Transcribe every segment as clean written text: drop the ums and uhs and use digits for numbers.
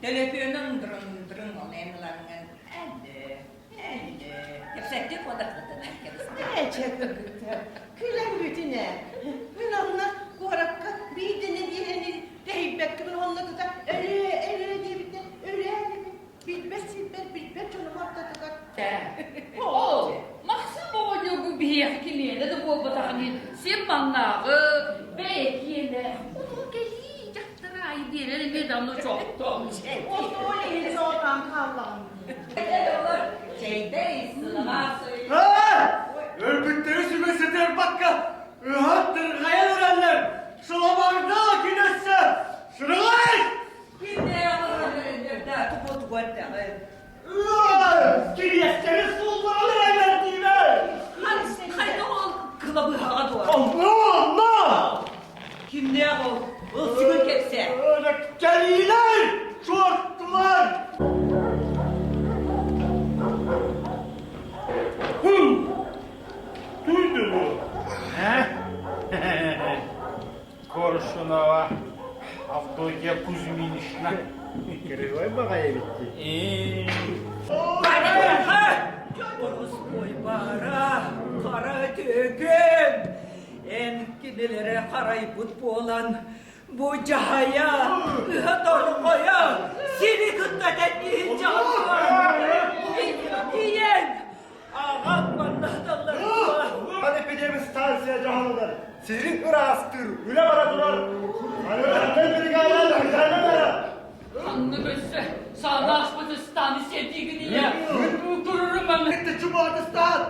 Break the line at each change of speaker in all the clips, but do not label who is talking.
Telefonun dırın olayımlarının elde. Hepsettik o da kadın herkes.
Çakırgıtı, külen güdüne. Hünanla korakka biydinin yerini deybek gibi onunla da öyle diye bitti. Öyle bilmez canım atladık.
Maksim oluyor bu bir yakiliyle de bu batağını simmanları bekleyene. Onu geliyor yaktırayı diyelim bir damla çok da.
O öyle oradan kavlan.
Şeydeyiz, sınava söyleyeyim.
Örgütleri sümesidir bakka. Hattır hayal öğrenler. Sılamarda kinesse. Sıralay!
Kim ne yapar? Tupu etti.
Kilyesleri sultanı verdiler.
Haydi ol, kılıbı hava doğru.
Allah!
Kim ne yapar? O sıkın kepse.
Geliler! Çorttular! Duydu mu?
He? Korşunova Avdoya Kuzminişna.
Kırıvay bakaya bitti.
Oruz boy kara tügün. En gidilere karayıp olan bu cahaya, doğru koya, seni kıtladan yiyince yiyen. Ağam bana dallarım.
Hadi pidemiz tansiye cahanıdır. Sizin ırastır, üle bana durar. Hani öğretmen biri gayret,
Kanlı göçse sağda Aspatıstan'ı sevdiği günü ya. Dururum ben.
Gitti Çubuğatistan.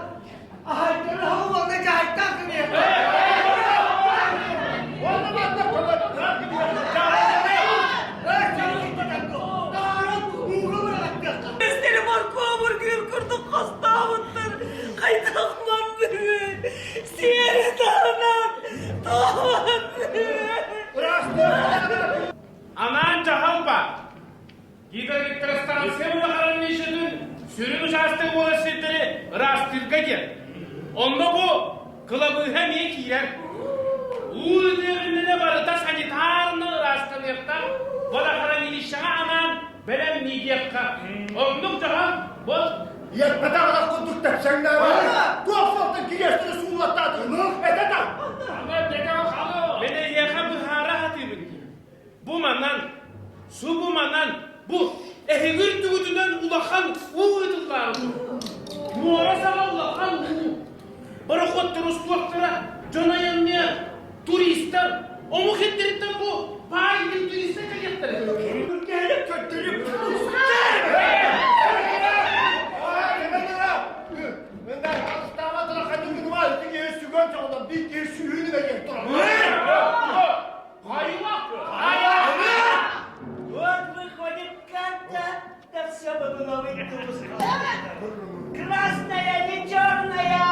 Ahaytları havuma ve cahittan kınıyor. Oğlum anlatma. Bırak gidiyorum.
Bizleri markovur gül kurduk kostağımındır. Kaytakman biri. Siyeri dağınan. Dağınan
Aman cahalba. Giderik trastansiye bakaran neşedin. Sürümüş hastı bu eserleri rastırga gel. Onda bu kılabı hem yekiler. Uğur devrinde ne var da sanitarını rastlanıkta. Bakaran ilişkine aman belem nidiyakka. Onduk cahal bol.
Yetmede kadar kurduk tepsen de var. Tuhaflıkta gireştiri suğulattadı. Ededan.
Ama dede halı. Beni yaka bıhara hatırın. Bu manan, su bu manan, bu ehgür düğüdünden ulakan uğudurlar. Muarasa ulakan bu. Barakot turistlara, cana yanmaya turistler, o muhittiritten bu paylı turistler kayıtları.
Gelip kötülük. Önder damatına kadın var. Bir kere sügön çaldan bir kere sühünü de gel duran.
Kaymak.
Красная, не черная!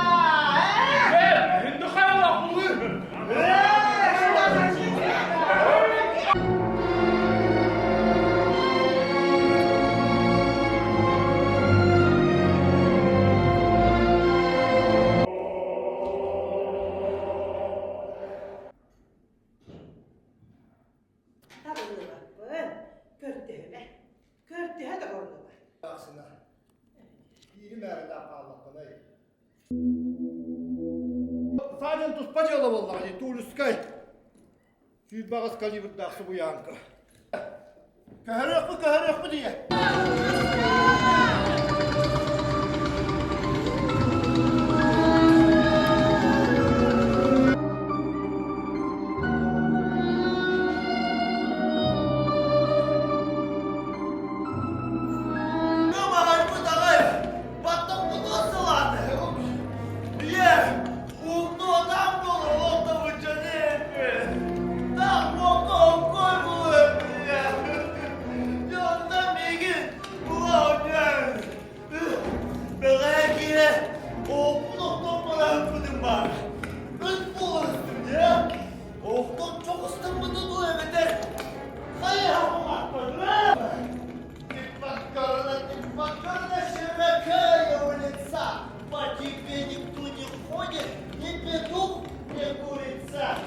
Hindi kaymak mı?
Körtüğe de kornu var.
Aslında. İyi merda Allah'tan ay. Sadece tuspacılı vallahi Tuluskay. Siz bağız kalibir dağısı bu yankı. Kahır yok mu diye.
Пока на широкая улица, по тебе никто не ходит, ни петух, ни курица.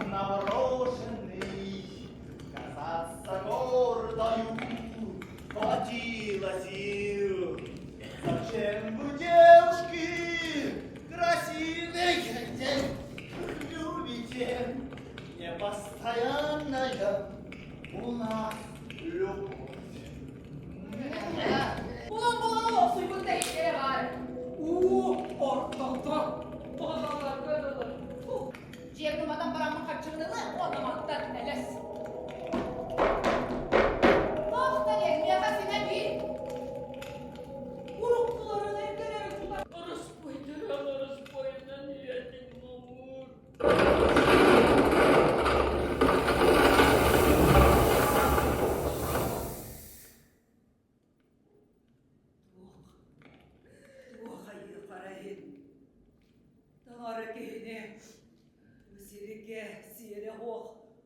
Новорожденный, казаться гордою, хватило сил. Зачем вы, девушки, красивые, любите непостоянная у нас любовь?
Ulan olsun bu tehlikeli var.
Ortada banalar böyle.
Cevduma'dan paramı kaçırdığını o adamdan neles. Nokta gelmeye hazine değil.
Urukluların evleri tutar.
Orospu'ydu niyetim olur.
Hayır parayın. Tanrı kehine. Sirike siyere hoq.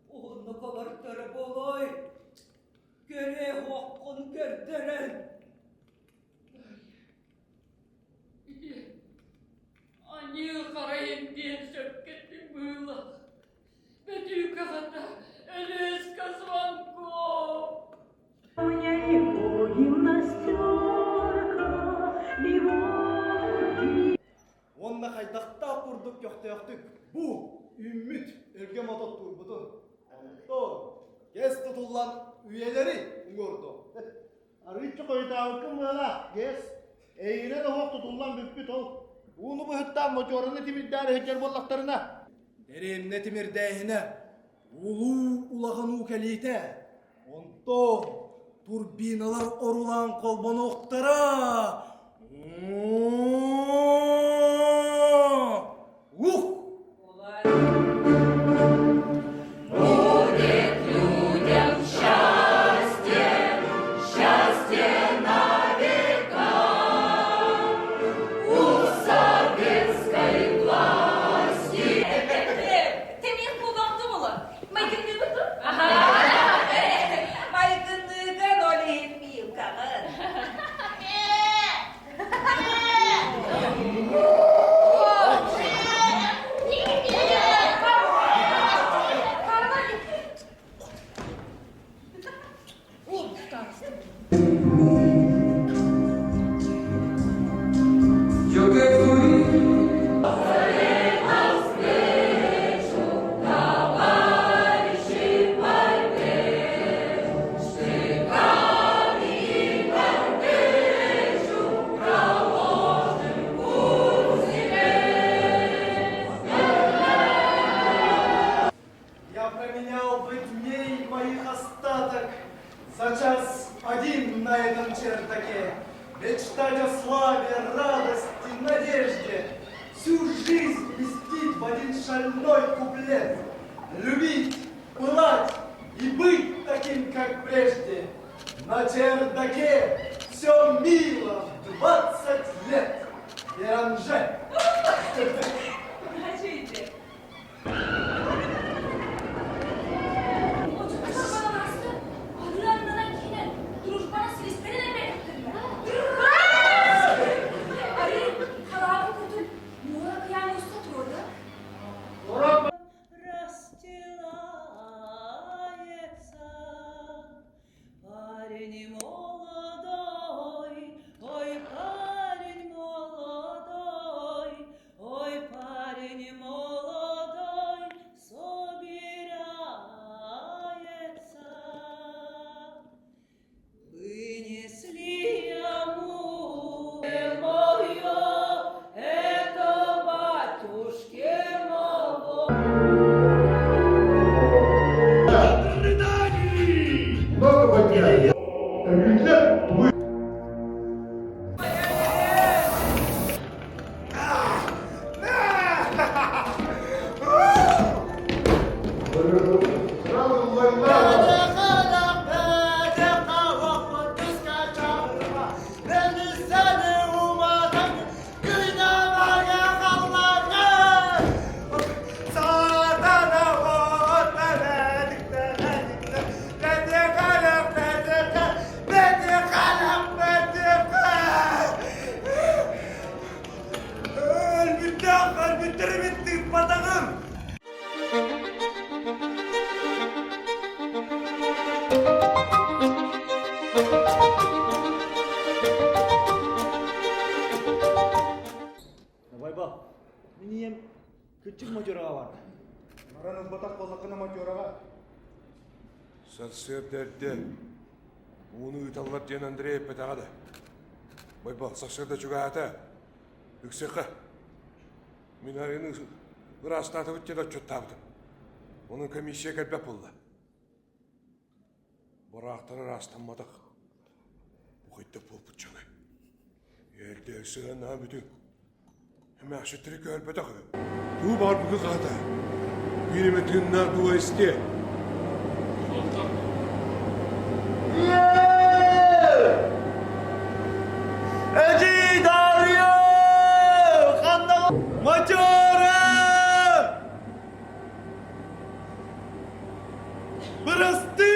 Uğunlu kovartları boloy. Göre hoqun görderen.
Anne karayın diye sökketim böyle. Bedüğü kafada ölüz kazvanko.
У меня его гимнастерка, любовь.
Онна хайдақта курдук жоқтаяқтық. Бұ үміт өрге матат турбуду. Онто кес тутулан үйелері ұңорду.
Арычы қойтауы кім ғала, кес. Эйіне де хоқ тұтылан бүппіт ол. Уны бұхыттан моторыны тимирдәрі хекер боллақтарына.
Деремне тимирдәйіне улу улағану кәлейті. Онто турбиналар орулан колбоноқтара. Ух!
Olay.
Ти міг подумала? Майкин не буду?
Baygınlığından olayım miyim kalın?
Я променял бы дней моих остаток за час один на этом чердаке. Мечтать о славе, радости, надежде. Всю жизнь вместить в один шальной куплет. Любить, пылать и быть таким, как прежде. На чердаке все мило в 20 лет. Иранже.
Hacıydı.
Ocak çorbanı bastı. Arılarından yine duruş bana silisteri de bekledim. Arı, harabı kötü. Muğla kıyamet usta orada.
Расстилается парень молодой, ой, парень молодой, ой, парень молодой, собирается. Вынесли ему мое, это батюшке моего.
Sağdan
Ытчык мочораға бар.
Маранын батақ боллаққына матеораға.
Сарсер дәрді. Уны ұйталлар ден Андреев бетағады. Байбал, сақшырда жүға ата. Үксеқі. Мен арының ұрастаты бүттен отчет табдым. Оның комиссия кәлбәп болды. Бұрақтары растанмадық. Бұқытты бол бұтчаны. Елді өксіған на бүтін. Әмі ақшыттыры кәлбәт ақы. Ту бар бұғы қағыда. Береметің на дуа істе.
Эжи Дарья! Қандал! Матера! Бұрысты!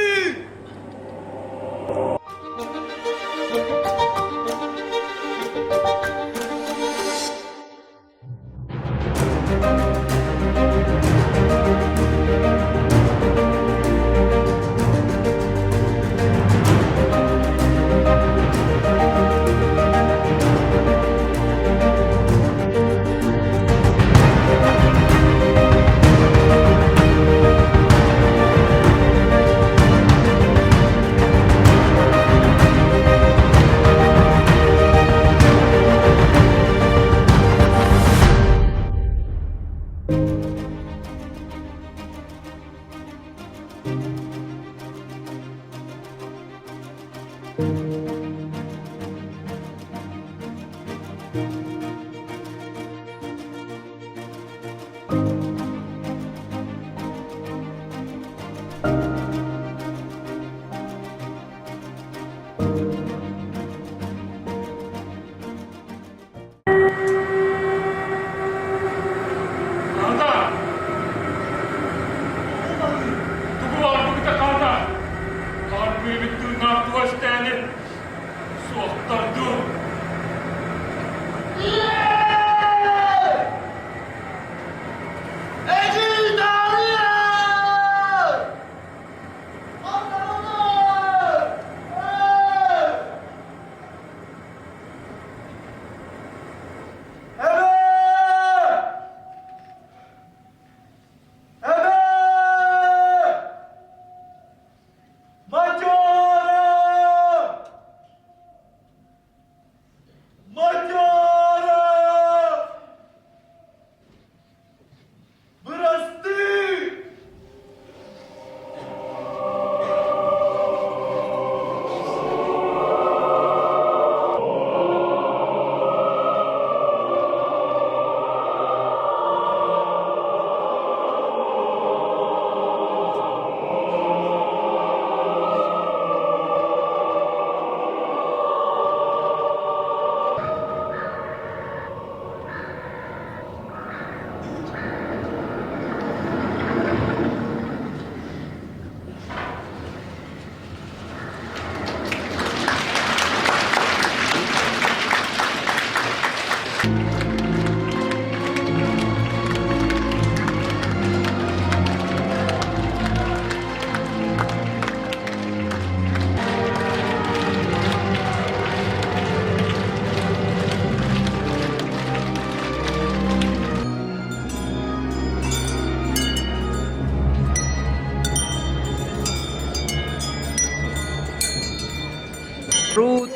Рут,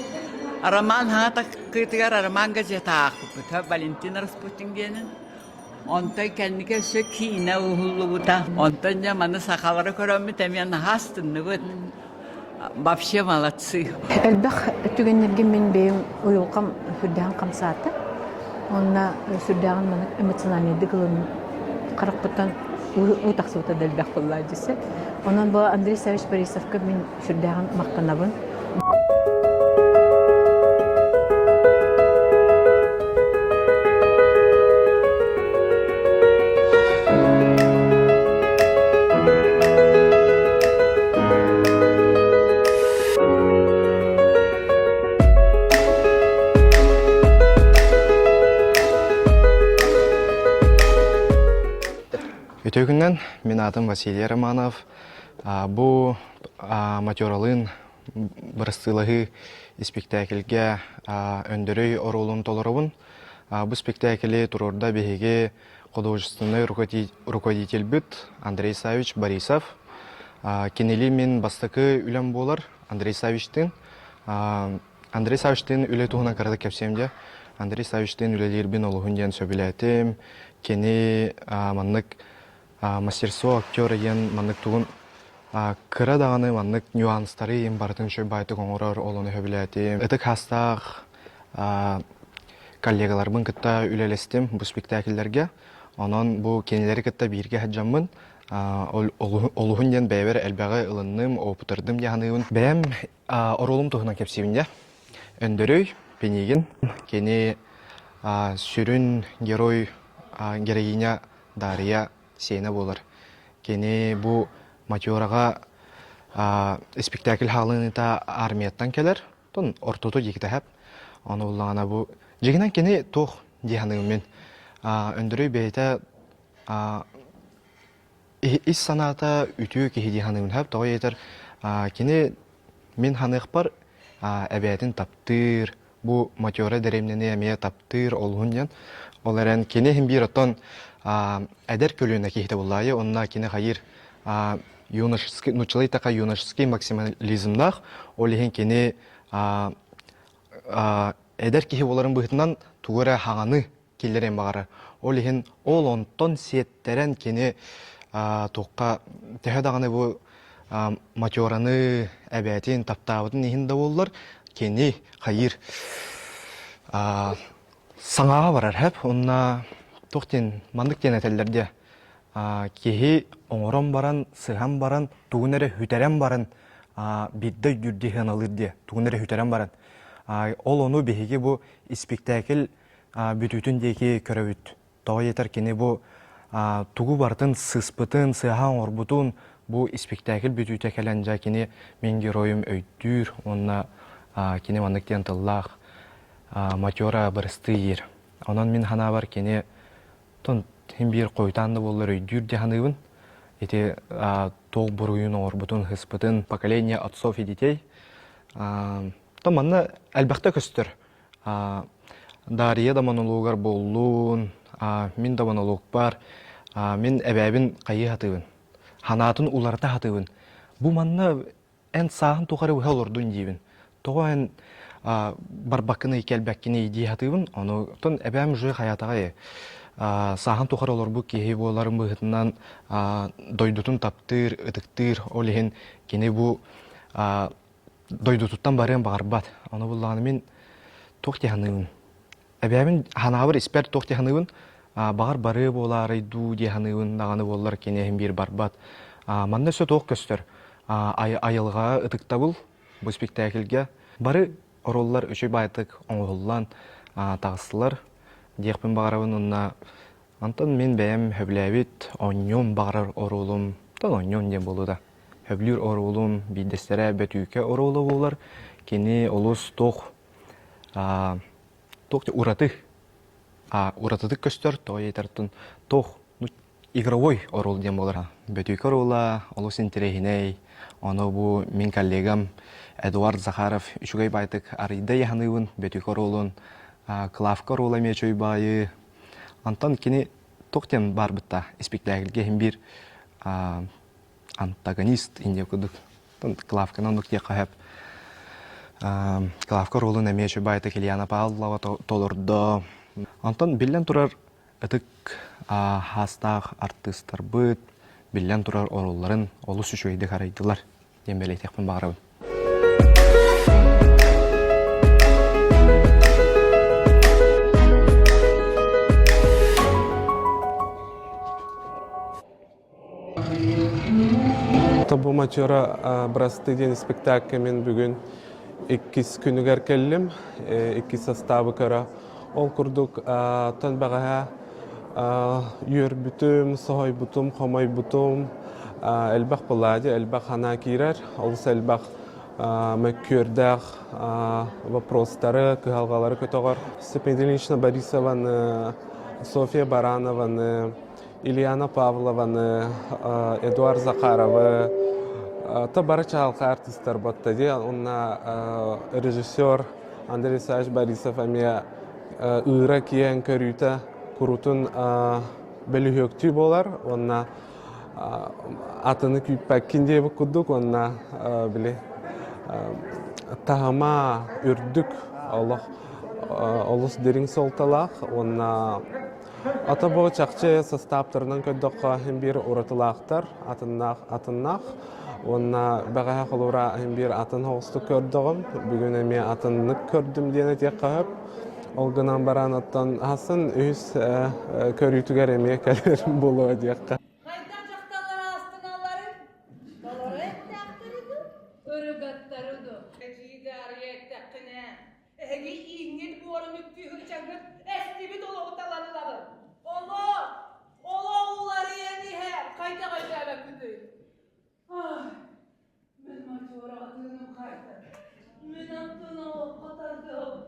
Роман хата кытыгар Роман газета акыпыта Валентина Распутингенин. Онтой кәннике сөкиіне ухуллугута. Онтон жаманы сақалары көрөмі тәмен хастынны бұд. Вообще молодцы.
Элбах түгеннерге мен бейім уйулқам сүрдәғын қамсаты. Онна сүрдәғын маны эмоциональный дығылын қарақпыттан ұйтақсыуыта дәлбәқ болла жесе. Онан бұл Андрей Савич Борисовқа мен сүрдәғын мақтанабын.
Өтөгүннен мен атым Василий Романов. Бу материалын бырыстылығы спектакльге өндөрөй орулун толоробун. Бу спектакль турурда беге художественный руководитель бит Андрей Савич Борисов. Кенели мен бастыкы үлем болар Андрей Савичтин. Андрей Савичтин үле туғына қарады кәпсемде. Андрей Савичтин үлелер бен олығынден сөбілетім. Кені маннык мастерство актер ен маннык туғын кыра дағаны маннык нюанстары ен бардың шөй байты қоңырар олыны сөбілетім. Этік хастақ коллегаларымын кітта үлелестім бұл спектакльлерге. Онан бұл кенелері кітта бірге хаджамын. Олығынден бәйбер әлбәғі ылынным, опытырдым яғанығын. Бәйім оролым тұғына кәпсевінде. Өндірөй, пенеген, кені сүрін герой героиня Дария Сейна болар. Кені бұл матеораға спектакль халыныта армияттан келер, тон ортоту жекті әп. Оны ұлағана бұл. Жегінен кені тоқ дейханығымен. Өндірөй бәйті ис саната үтіу кехи дейханығымен әп. Тоғы етер, кені мен ханық бар әбәйтін таптыр, бұл матеора дәремнені әмея таптыр олғын. Оларан кені хем бір оттан әдер көлуіне кейті болайы, онына кені қайыр нучылай тақа юношеский максимализмнақ, олеген кені әдер кейі оларын бұғытынан туғыра хағаны келдерен бағары. Олеген ол онтон сеттерен кені тоққа тәхедағаны бұл матеораны әбәтін таптауытын ехінде болылар, кені қайыр саңаға барар әп, онына тоқтен мандық ден әтелерде кеге оңыран баран, сыған баран, туғын әрі хүтәрен баран, бидді дүрдеген алырде, туғын әрі хүтәрен баран. Ол оны бейге бұл спектакль бүтүтін деке көрәуіт. Тоға етер кені бұл туғы бартын, сыспытын, сыған орбутын, бұл спектакль бүтүті кәләнжа кені мен героим өйттүр, онына кені мандық ден тыллақ, матеора бірісті ер. Онан мен хана бар кені тон hem bir koytandı bollar öydür dihanıbın. Ete тоқ бұруын орбутын хыспытын поколение отцов и детей. То манна әлбәқті көстір. Дария да монологар болуын, мен да монолог бар. Мен әбәбін қайы хатыбын. Ханатын уларта хатыбын. Бұ манна ән сағын тоқары ұхал ордun дейбін. Тоға ән барбақыны екәлбәккені идей хатыбын. Оны тон әбәм жүй хаятаға сахан тухар олар бу кеһи боларын быһытынан дойдутун таптыр, ытыктыр, олehen кене бу дойдутуттан барын багарбат. Аны буллаганы мен тоқтяханыбын. Әбәмин ханабыр испер тоқтяханыбын, багар бары болары ду дияханыбын, даганы боллар кенеһин бир барбат. Манна сө тоқ көстөр. Айылга ытыктабыл бу спектакльге бары ороллар өчөй байтык оңголлан тагысылар. Дияқпен бағарабын онна антон мен бәйім хөбләбит оньон бағарар орулым, тон оньон ден болу да. Хөблүр орулым, бидестері бәтүйке орулы болар. Кені олыс тоқ уратық, уратыдық көстер, тоғы етертін тоқ игровой орул ден болар. Бәтүйке орула, олыс интерегіней, оны бұл мен коллегам Эдуард Захаров үшігай байтық арыйда яханыбын бәтүйке орулын. Клавка рола мечой байы. Антон кені тоқтен бар бұтта спектакльге хем бір антагонист инде күдік. Клавканы нұқте қағып. Клавка ролына мечой байты Ильяна Павлова толырды. Антон білен тұрар үтік хастақ артистар бұд. Білен тұрар оруларын олыс үшөйді қарайдылар. Дембелей текпін бағырабын.
Бұл матера бірастыден спектакль мен бүгін 2 күнігер келім, 2 составы көрі. Ол күрдік тон бағаға үйір бүтім, соғай бүтім, қомай бүтім, әлбәқ болады, әлбәқ хана кейрер. Олыс әлбәқ мәккөрдәқ вопростары, күхалғалары көтіғар. Степенделинична Борисованы, София Баранованы, Ильяна Павлованы, Эдуард Захаровы, та барача халқа артистар баттади. Онна режиссер Андрей Савич Борисов әме ұйра киен көрүйті күрутын бөлүһөктүү болар, онна атыны күйпәккин дейбі күддік, онна біле тағама үрдік олыс дерің солталақ, онна ата бұл чақчы состаптарынан көддіққа бір ұратылақтар атыннақ, онна бағаға қылуыра бір атын хоғысты көрдіғым, бүгін әме атыннық көрдім дейіні тек қағып, олғынан баран аттан асын өз көрітігер әме кәлерім болуы дейіққа.
Қайдан жақталар астыналары? Долары әттіқтіріді?
Өрігаттарыды.
Әкейдары әттіқтіне. Әге иңгет бұғырын үкті хүрчәңгіт әстебі долы ұталанылағы. Олы олары әнеге қайда әбәкүді. Мен матуара атының қайда. Мен аттына қатардым.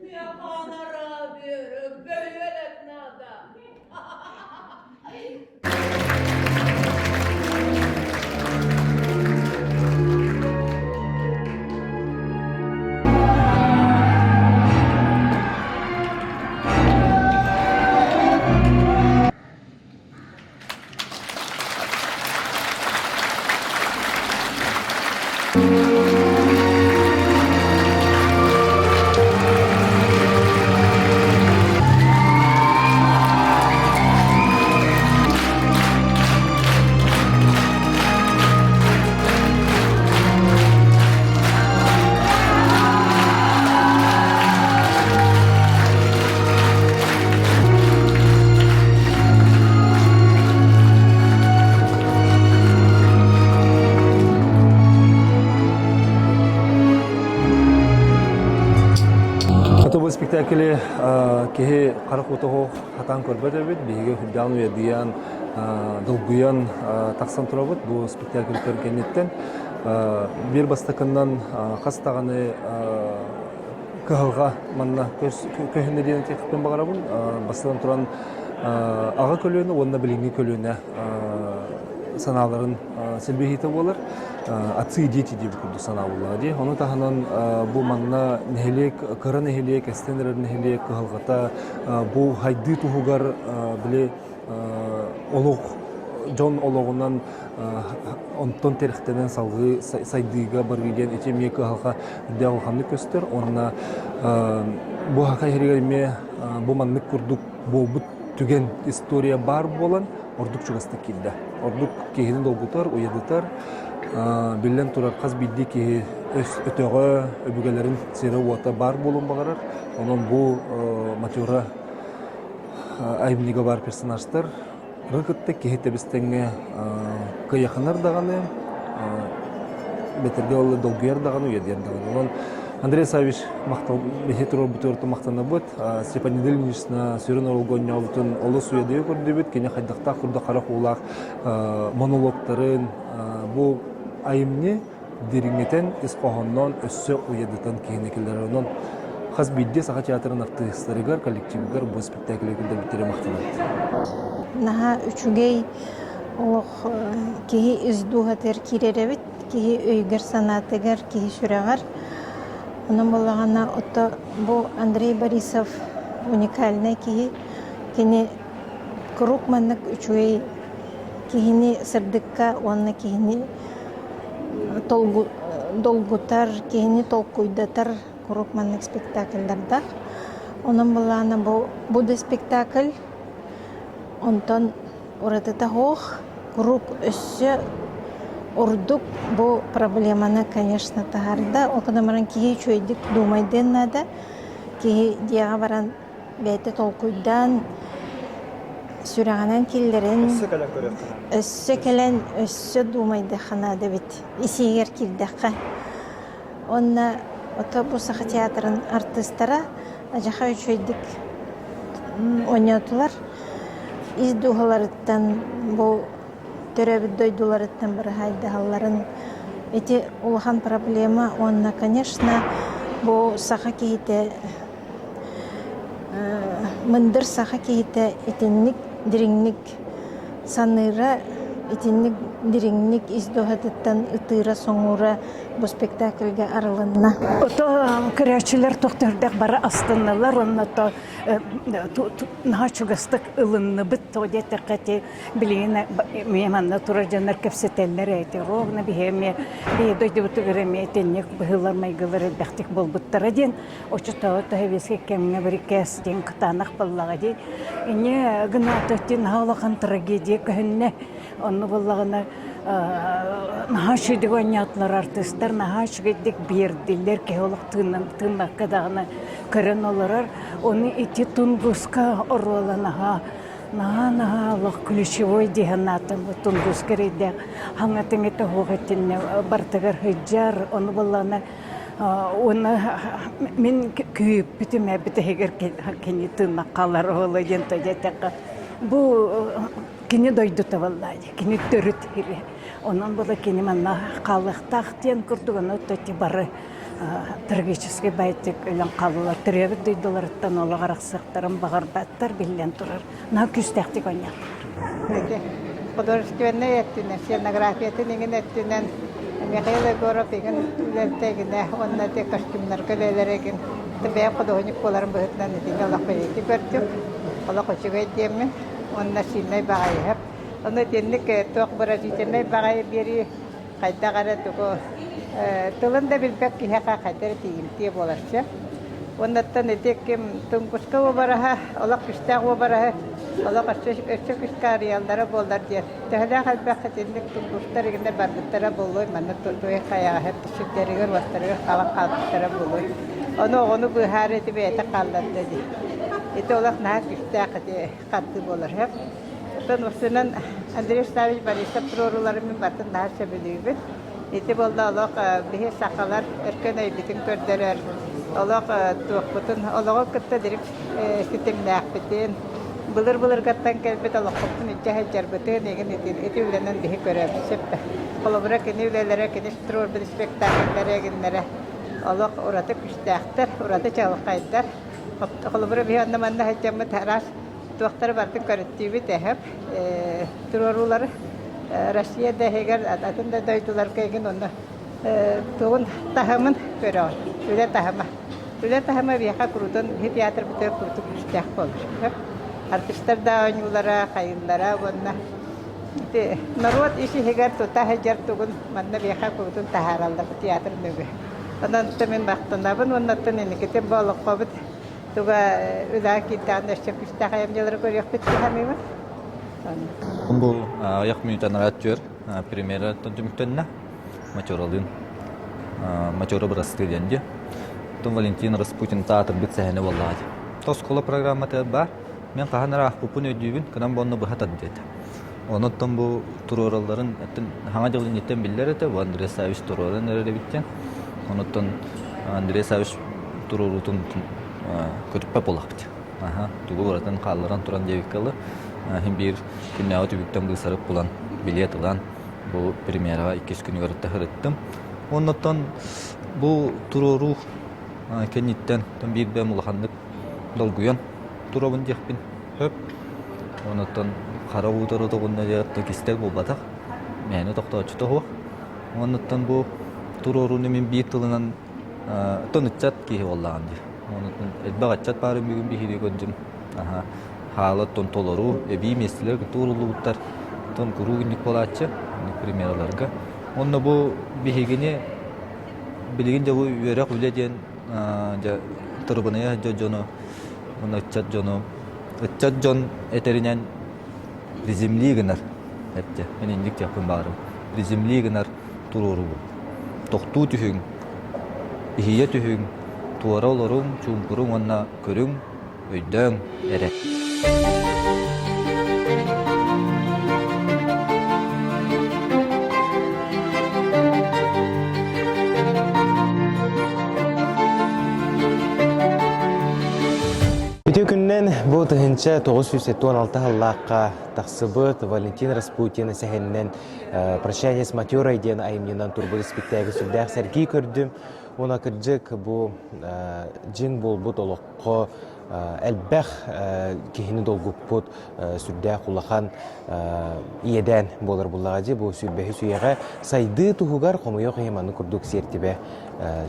Мен қанара беріп, бөлелет нада.
Бұл спектаклі кеге қарық отығы қатан көрбет өбет, бейге хүддағын өйдіян, дылғыян тақсан тұра бұд, бұл спектакль көргенеттен. Бір бастықыннан қастағаны кығылға манна көйінелерін текіппен бағара бұн, бастыдан тұран аға көліні, онына біліңгі көліні саналарын сәлбейхеті болар. Атсы дети деп күрді санауылады. Оны тағынан бұл манна нәхелек, қыры нәхелек, әстенер нәхелек, қығылғата бұл хайды тұғығар біле олық, жон олығынан онтон теріқтенен салғы сайдыға барғыген етеме қығылға үдде алғанды көстер. Онына бұл хақа херегерме бұл маннық күрдік бұл бұт түген история бар болан ордық чуғасты келді. Ордық кейінен долғытар, ойадытар. Білен тұрар қаз білді ке өтіғі өбігелерін сері уата бар болуын бағарар. Оның бұл матюра айымнеге бар персонаждар. Рықытты кехетті біздіңе қияқынар дағаны, бәтерге олы долгүйер дағаны, уедер дағаны. Оның Андрей Савич бехетурор бұтырты мақтаны бұд, Степан Недельнична сөрін орылғоння бұтын олы суедеу көрді бұд, кене қайдақта құрда қарақ олақ монологтарын бұл айымне деріңетен ісқоғыннан өссі уедітан кейінекелері. Оның қаз бейді саға театрын артыстарығар, коллективігар бұл спектаклі күлді біттері мақтанады.
Наға үшігей олық кейі үздуғатыр кереревит, кейі өйгір санатығар, кейі сүрағар. Onun bolağına otta bu Andrei Borisov уникальный кейі, кені Крукманнык üçüğey кейіні сырдыққа, онына кейіні долгутар, кейіні толкуйдатар Крукманнык спектакльдардақ. Onun bolağına bu da спектакль, ondan orada da hoğ, Крук өссі Урдук бұл проблеманы, конечно, тағарда. Оқыдамаран кейі чөйдік думайден нада. Кейі дияға баран бәйті толкуйдан сүрағанан келдерін өссі кәлен өссі думайды қанады бет. Исегер келдіққа. Онна бұл сақа театрын артыстара ажақа чөйдік ойнатылар. Издуғаларыттан бұл төрөбүт дойдуларыттан бір хайды халларын. Эти улахан проблема, онна, конечно, бұл сақа кейті, мындыр сақа кейті етінник, диринник саныра, етінник Диринник издоһатыттан ытыра соңура бу спектакльге араланна.
Ото көрәчиләр тохтырдак бара астыннылар, онна то нахачугастык ылынны бит тоде тәкәте билене меманна тура жанар кепсетелләр әйтә. Ровна бихеме бейдой дибут гереме тенник быһылар майгылар бәхтик булбыттар дин. Очта тәвеске кемне бер кәстин кытанак баллага ди. Ине гына тәтин халакан трагедия көнне онны баллагына нахашы дигәньятлар артистлар нахашы гедик бирдиләр кеолык тыннак кадагына көрән оларар оны ити тунгуска ороланаха наха лох ключевой дигәнатым тунгуска рейдә хаңатын ите хугатинне бартыгар хиҗар оны баллана оны мен күйіп битеме битегер кені тыннак калар олы ден тәҗәтәк бу кини дойду таваллай, кини төрүт ири. Онан бола кини манна калыктак тен курдуган өттөти бары трагический байтик үлен калылар. Төрөбү дойдуларыттан ола караксактарын багардаттар билен турар. На күстәктик оня.
Художественная сценография тенеген эттинен Михаил Егоров еген үлентегине онна те костюмнар көлелереген. Табе художник боларын бөтнән дигән Аллах бәйти көрдүк. Аллах өчүгә демме. Онна синнай багай хеп. Онна тенник ток бразитеннай багай бери кайта гара туго тылында билбек ки хака кайтар тигимти боларча. Оннаттан этекем тунгуска бараха, Аллах кыстагы бараха. Аллах өчөк искариялдары болдар дия. Тәһлә хәлбәк тенник тунгустар игенде бардыттара болой, манна той кая хеп тиштеригер вастарыгер калак калыктара болой. Оны бухары дип әйтә калдырды ди. Это Аллах нах кыстагы катты болар хеп. Тон усынан Андрей Ставич Борисов проруларымен батын нах себелебит. Эти болда Аллах бихе сакалар эркенай битин көрдөрөр. Аллах туакпытын Аллага кытта дирек ситемнак битен. Былыр гаттан келбет Аллах коптун җаһәҗәр битен деген эти үленен бихе көрәбез сеп. Колобра кене үлеләре кене строр бер спектакльләре геннәре. Аллах ураты кыстактар, ураты чалкайдар. Колобра бихе аннаманда һәҗәмме тарас туактар бартын көрөттүбү тәһәп турорулар Россияда хегер атында дойдулар кеген онда тугун тахамын көрө. Үле тахама бияка курутан театр битеп куртуп иштек болду. Артисттар да ойнулара, кайынлара онна. Те народ иши хегер тута хежер тугун манна бияка курутун тахаралда театр нөбө. Андан темен бактандабын оннаттан эникете болуп кабыт. Туга үле китан эшчек иштек ямжалар көрөк бит хамыма.
Бұл аяқ минуттан аттыр премьера төнтүмүктөннө мачоралын мачора брасты денде. Тон Валентин Распутин театр битсәһене валлаһи. Тоскола программата бар. Мен каханара купун өдүбүн канам бонно бахатат дет. Оноттон бу туроралларын хаңа жылын еттен биллер эте Андрей Савич турорын эреде биттен. Оноттон Андрей Савич турорутун көтүппе болакты. Тугу баратын калларан туран дебикалы. Hem bir günah tübükten bu sarıp bulan bilet alan bu premiera 2 gün görüp tahırıttım. Ondan bu turoru kenitten bir ben ulahanlık dolguyan turobun jekpin höp. Ondan kara utara togunna jatta kistel bu batak. Meni toktoçu tohu. Ondan bu turoru nemin bir tılınan tonutchat ki vallahi. Ondan edbagachat barım bir gün bir hiri göndüm. Halat ton toloru ebi mesleler turulutlar ton kurugunlik bolachı premieralarga onda bu bihigini bilgince bu yörek uleden ja turbunaya jono ona chat jon eterinen rizimli gınar hepçe meninlik yapın barım rizimli gınar tururu toxtu tühün ihiye tühün tuaralorun çumkurun ona körün öydön ere.
Bütün günden bu tığınca 916 hallaqqa taqsıbıt Valentin Rasputin sehennen Прощание с матерой ден айымнынан турбулы спектакль сүлдәк сәрги көрдім. Ona kırcık bu cin bolbut olukko elbək kihini dolguput sürdəyə kullakan iyeden bolar bullağacı bu sürbəhi süyeğe saydı tuhugar komuyoq hemanı kurduk sertibe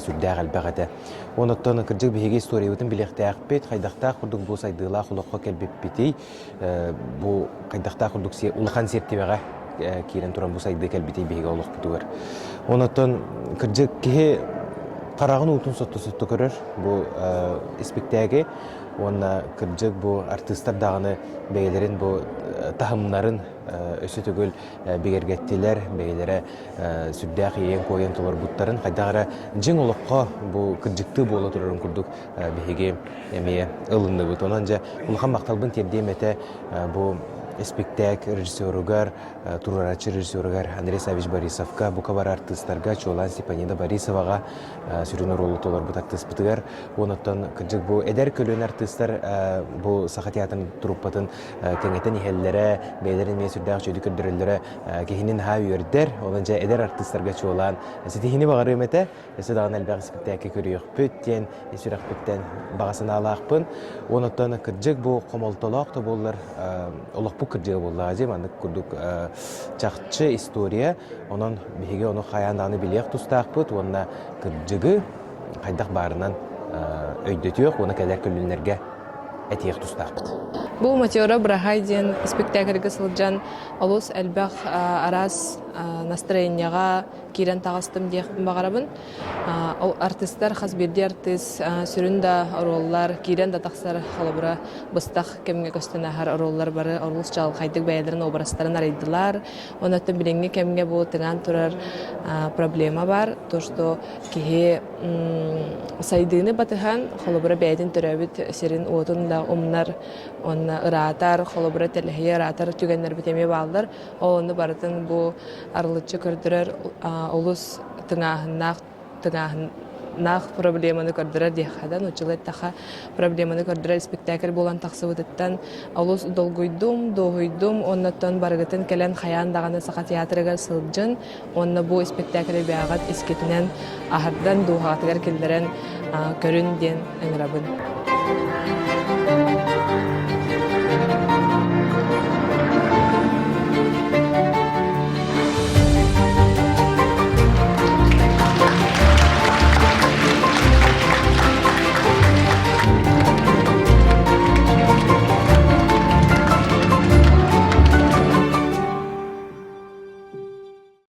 sürdəyə elbək ete. Onattan kırcık bihege istoriyatın bilektəq bet qaydaqta kurduk bu saydıla kulukko kelbep biti bu qaydaqta kurduk ulakan sertibeğe kiren turan bu saydı kelbiti bihege oluk butugar. Onattan kırcık kihe Qarağın utun sottu görür bu ispektəgi. Ona kırcık bu artistlar dağını beylerin bu tahımların ösü tügül begergettiler beylere süddəq yeyen koyan tolar butların qaydağıra jin oluqqa bu kırcıktı bola turarın kurduk bihege emeye ılındı bu. Onanca ulğan maqtalbın terdemete bu Спектак режиссеругар, турарачы режиссеругар Андрей Савич Борисовка, букавар артистларга, Чолан Степанида Борисовага сүрүнөр олу толар бут артист бытыгар. Онуттан кыржык бу эдер көлөн артисттар бу саха театрын труппатын кеңетен ихеллере, бейлерин мен сүрдәк жөйдү көрдөрөллөрө кехинин ха үйөрдер. Онунча эдер артистларга Чолан сетихини багарым эте, эсе дагы албак спектакке көрүйөк бүттен, эсүрак бүттен багасына алакпын. Онуттан кыржык бу комолтолок да боллар, олок bu kırcığı bollağı mandık kurduk çakçı istoriya onun bihige onu hayandağını biliyek tustaqpıt onunla kırcığı qaydak barından öydetiyor onu kadar köllünlerge etiyek tustaqpıt.
Bu Матеора Брахайден спектакльге сылжан олус әлбәқ арас настроенияға кирен тағыстым дейхпін бағарабын. Ол артисттар, хасберди артист, сүрінда ороллар, кирен да тақсар қалыбыра бұстақ кемге көстен әхар ороллар бары, орылыс жал қайдық бәйелерін обрастарын арайдылар. Онатын біліңге кемге бұл тыңан тұрар проблема бар. То, что кеге сайдыны батыған қалыбыра бәйден түрәбіт серін отын да омнар, онна ыратар, холобура телехия ыратар түгеннер битеме балдар. Оны барытын бу арылычы көрдірер олус тыңағынақ проблеманы көрдірер дейхадан. Учылы тақа проблеманы көрдірер спектакль болан тақсы өтіттен олус доғойдум, оннаттан барғытын кәлен қаян дағаны сақа театрыға сылджын. Онна бу спектакль бәғат ескетінен ахардан доғатығар келдерен көрін ден әңірабын.